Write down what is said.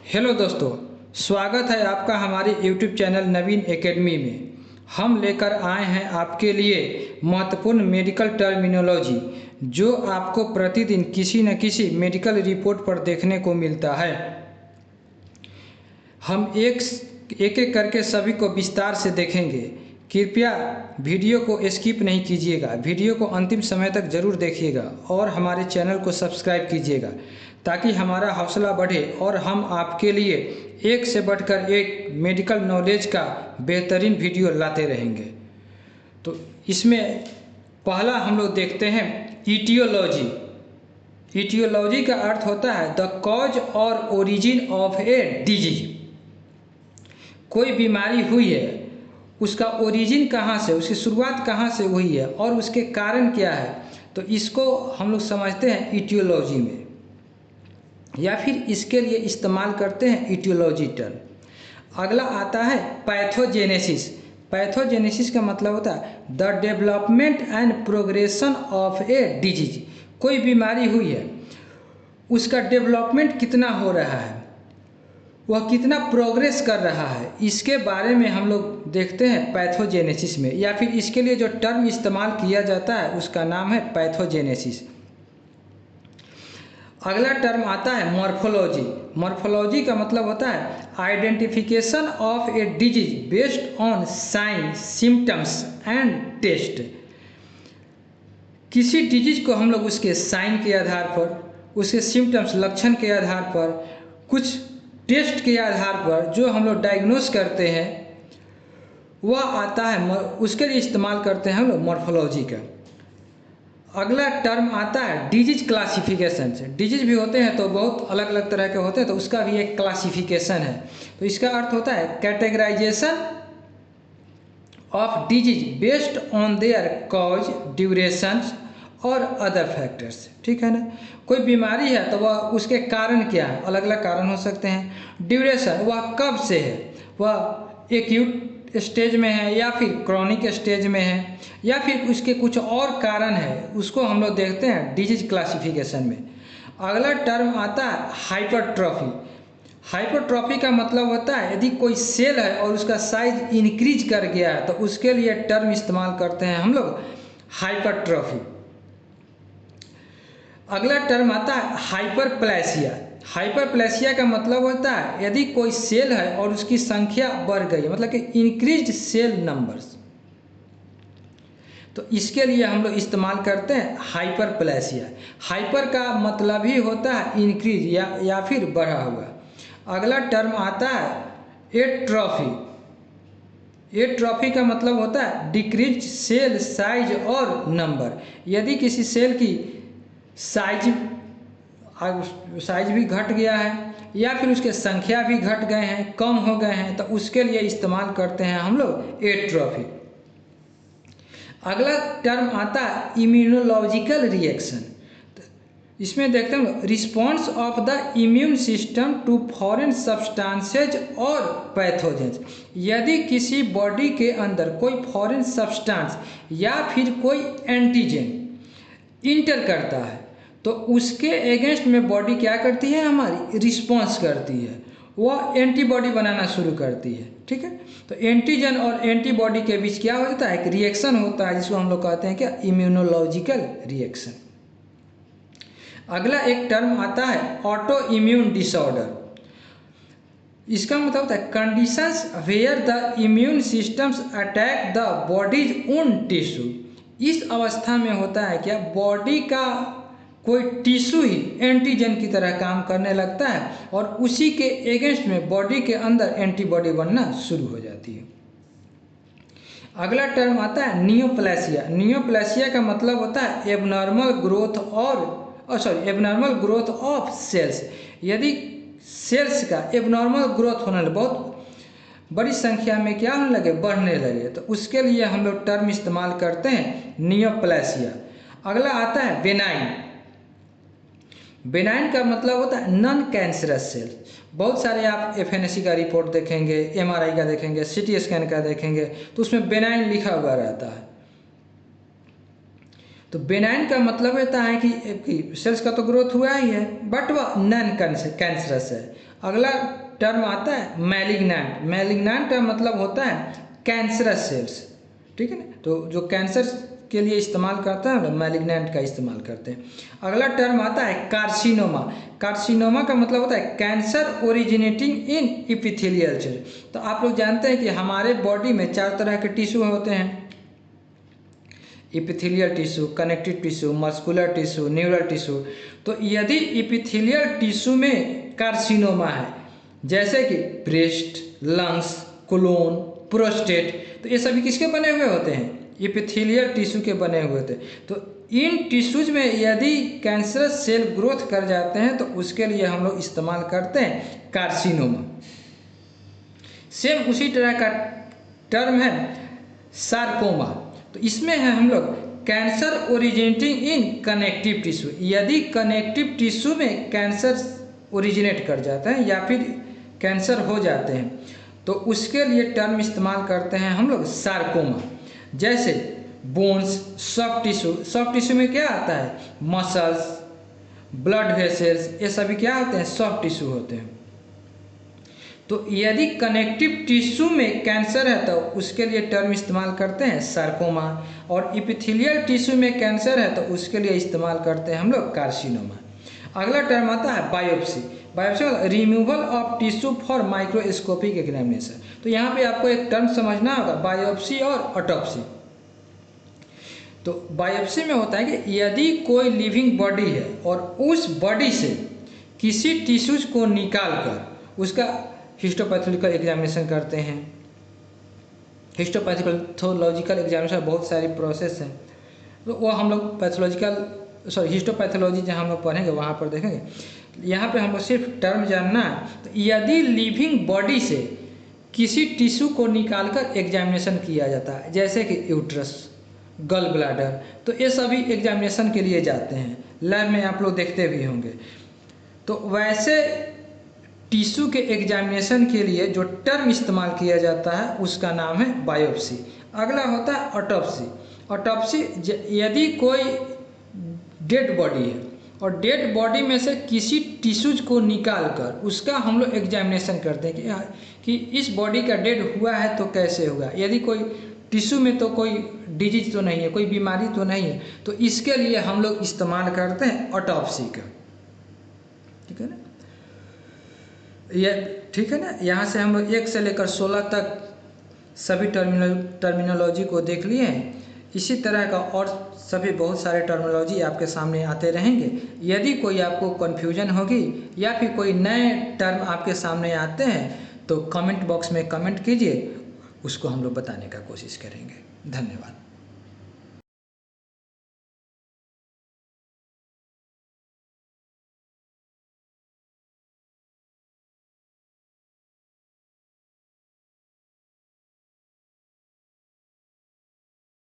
Hello दोस्तों, स्वागत है आपका हमारे YouTube चैनल नवीन एकेडमी में। हम लेकर आए हैं आपके लिए महत्वपूर्ण मेडिकल टर्मिनोलॉजी जो आपको प्रतिदिन किसी न किसी मेडिकल रिपोर्ट पर देखने को मिलता है। हम एक एक करके सभी को विस्तार से देखेंगे। कृपया वीडियो को स्किप नहीं कीजिएगा, वीडियो को अंतिम समय तक जरूर देखिएगा और हमारे चैनल को सब्सक्राइब कीजिएगा ताकि हमारा हौसला बढ़े और हम आपके लिए एक से बढ़कर एक मेडिकल नॉलेज का बेहतरीन वीडियो लाते रहेंगे। तो इसमें पहला हम लोग देखते हैं ईटियोलॉजी। ईटियोलॉजी का अर्थ होता है द कॉज और ओरिजिन ऑफ ए डिजीज। कोई बीमारी हुई है, उसका ओरिजिन कहाँ से, उसकी शुरुआत कहाँ से हुई है और उसके कारण क्या है, तो इसको हम लोग समझते हैं ईटियोलॉजी में, या फिर इसके लिए इस्तेमाल करते हैं ईटियोलॉजी टर्म। अगला आता है पैथोजेनेसिस। पैथोजेनेसिस का मतलब होता है the development and progression of a disease. कोई बीमारी हुई है, उसका डेवलपमेंट कितना हो रहा है, वह कितना प्रोग्रेस कर रहा है, इसके बारे में हम लोग देखते हैं पैथोजेनेसिस में, या फिर इसके लिए जो टर्म इस्तेमाल किया जाता है उसका नाम है पैथोजेनेसिस। अगला टर्म आता है मॉर्फोलॉजी। मॉर्फोलॉजी का मतलब होता है identification of a disease based on sign, symptoms and test. किसी डिजीज को हम लोग उसके साइन के आधार पर, उसके सिम्टम्स लक्षण के आधार पर, कुछ टेस्ट के आधार पर जो हम लोग डायग्नोस करते हैं वह आता है, उसके लिए इस्तेमाल करते हैं हम लोग मॉर्फोलॉजी का। अगला टर्म आता है डिजीज क्लासिफिकेशन से। डिजीज भी होते हैं तो बहुत अलग अलग तरह के होते हैं, तो उसका भी एक क्लासिफिकेशन है। तो इसका अर्थ होता है categorization of disease based on their cause, duration और अदर फैक्टर्स। ठीक है ना, कोई बीमारी है तो वह उसके कारण क्या है, अलग अलग कारण हो सकते हैं। ड्यूरेशन, वह कब से है, वह एक्यूट स्टेज में है या फिर क्रॉनिक स्टेज में है, या फिर उसके कुछ और कारण है, उसको हम लोग देखते हैं डिजीज क्लासिफिकेशन में। अगला टर्म आता है हाइपरट्रॉफी। हाइपरट्रॉफी का मतलब होता है यदि कोई सेल है और उसका साइज इंक्रीज कर गया है तो उसके लिए टर्म इस्तेमाल करते हैं हम लोग हाइपरट्रॉफी। अगला टर्म आता है हाइपरप्लेसिया। हाइपरप्लेसिया का मतलब होता है यदि कोई सेल है और उसकी संख्या बढ़ गई है, मतलब कि इंक्रीज्ड सेल नंबर्स, तो इसके लिए हम लोग इस्तेमाल करते हैं हाइपरप्लेसिया। हाइपर का मतलब ही होता है इंक्रीज या फिर बढ़ा हुआ। अगला टर्म आता है एट्रॉफी। एट्रॉफी का मतलब होता है डिक्रीज सेल साइज और नंबर। यदि किसी सेल की साइज भी घट गया है या फिर उसके संख्या भी घट गए हैं, कम हो गए हैं, तो उसके लिए इस्तेमाल करते हैं हम लोग एट्रॉफी। अगला टर्म आता है इम्यूनोलॉजिकल रिएक्शन। इसमें देखते हैं response of the immune system to foreign substances और पैथोजेंस। यदि किसी बॉडी के अंदर कोई फॉरेन सब्सटेंस या फिर कोई एंटीजन इंटर करता है तो उसके अगेंस्ट में बॉडी क्या करती है, हमारी रिस्पॉन्स करती है, वह एंटीबॉडी बनाना शुरू करती है। ठीक है, तो एंटीजन और एंटीबॉडी के बीच क्या हो जाता है, एक रिएक्शन होता है जिसको हम लोग कहते हैं क्या, इम्यूनोलॉजिकल रिएक्शन। अगला एक टर्म आता है ऑटो इम्यून डिसऑर्डर। इसका मतलब होता है conditions where the immune systems attack the body's own tissue. इस अवस्था में होता है क्या, बॉडी का कोई टिश्यू ही एंटीजन की तरह काम करने लगता है और उसी के अगेंस्ट में बॉडी के अंदर एंटीबॉडी बनना शुरू हो जाती है। अगला टर्म आता है नियोप्लेसिया। नियोप्लेसिया का मतलब होता है एबनॉर्मल ग्रोथ ऑफ सेल्स। यदि सेल्स का एबनॉर्मल ग्रोथ होने लगे, बहुत बड़ी संख्या में क्या होने लगे, बढ़ने लगे, तो उसके लिए हम लोग टर्म इस्तेमाल करते हैं नियोप्लेसिया। अगला आता है बेनाइन। बेनाइन का मतलब होता है नॉन कैंसरस सेल। बहुत सारे आप एफएनएसी का रिपोर्ट देखेंगे, एमआरआई का देखेंगे, सीटी स्कैन का देखेंगे, तो उसमें बेनाइन लिखा हुआ रहता है। तो बेनाइन का मतलब होता है कि सेल्स का तो ग्रोथ हुआ ही है बट वह नॉन कैंसरस है। अगला टर्म आता है मैलिग्नेंट। मैलिग्नेंट का मतलब होता है कैंसरस सेल्स, ठीक है ना। तो जो कैंसर के लिए इस्तेमाल करते हैं मैलिग्नेंट का इस्तेमाल करते हैं। अगला टर्म आता है कार्सिनोमा। कार्सिनोमा का मतलब होता है cancer originating in epithelial cell. तो आप लोग जानते हैं कि हमारे बॉडी में 4 तरह के टिश्यू होते हैं, epithelial tissue, connective tissue, muscular tissue, neural tissue. तो यदि इपिथेलियल टिश्यू में कार्सिनोमा है, जैसे कि ब्रेस्ट, लंग्स, कोलोन, प्रोस्टेट, तो ये सभी किसके बने हुए होते हैं? इपिथेलियल टिश्यू के बने हुए थे। तो इन टिश्यूज में यदि कैंसरस सेल ग्रोथ कर जाते हैं तो उसके लिए हम लोग इस्तेमाल करते हैं कार्सिनोमा। सेम उसी तरह का टर्म है सार्कोमा। तो इसमें है हम लोग cancer originating in connective tissue. यदि कनेक्टिव टिश्यू में कैंसर ओरिजिनेट कर जाता है या फिर कैंसर हो जाते हैं तो उसके लिए टर्म इस्तेमाल करते हैं हम लोग सार्कोमा। जैसे bones, soft tissue. Soft tissue में क्या आता है? मसल्स, ब्लड वेसल्स, ये सभी क्या होते हैं? सॉफ्ट टिश्यू होते हैं। तो यदि कनेक्टिव टिश्यू में कैंसर है तो उसके लिए टर्म इस्तेमाल करते हैं सार्कोमा, और इपिथेलियल टिश्यू में कैंसर है तो उसके लिए इस्तेमाल करते हैं हम लोग कार्सिनोमा। अगला टर्म आता है बायोप्सी। बायोप्सी मतलब removal of tissue for microscopic examination. तो यहाँ पे आपको एक टर्म समझना होगा, बायोप्सी और ऑटोप्सी। तो बायोप्सी में होता है कि यदि कोई लिविंग बॉडी है और उस बॉडी से किसी टिश्यूज को निकाल कर उसका हिस्टोपैथोलॉजिकल एग्जामिनेशन करते हैं। हिस्टोपैथोलॉजिकल एग्जामिनेशन बहुत सारी प्रोसेस हैं, तो वो हम लोग हिस्टोपैथोलॉजी जहाँ हम लोग पढ़ेंगे वहाँ पर देखेंगे। यहाँ पे हम लोग सिर्फ टर्म जानना है। तो यदि लिविंग बॉडी से किसी टिश्यू को निकालकर एग्जामिनेशन किया जाता है, जैसे कि यूट्रस, गल ब्लैडर, तो ये सभी एग्जामिनेशन के लिए जाते हैं, लैब में आप लोग देखते भी होंगे। तो वैसे टिश्यू के एग्जामिनेशन के लिए जो टर्म इस्तेमाल किया जाता है उसका नाम है बायोप्सी। अगला होता है ऑटोप्सी। ऑटोप्सी यदि कोई डेड बॉडी है और डेड बॉडी में से किसी टिश्यूज को निकाल कर उसका हम लोग एग्जामिनेशन करते हैं कि इस बॉडी का डेड हुआ है तो कैसे हुआ। यदि कोई टिश्यू में तो कोई डिजीज तो नहीं है, कोई बीमारी तो नहीं है, तो इसके लिए हम लोग इस्तेमाल करते हैं ऑटोप्सी का, ठीक है ना। ये ठीक है ना। यहाँ से हम लोग 1 से लेकर 16 तक सभी टर्मिनोलॉजी को देख लिए हैं। इसी तरह का और सभी बहुत सारे टर्मिनोलॉजी आपके सामने आते रहेंगे। यदि कोई आपको कन्फ्यूजन होगी या फिर कोई नए टर्म आपके सामने आते हैं तो कमेंट बॉक्स में कमेंट कीजिए, उसको हम लोग बताने का कोशिश करेंगे। धन्यवाद।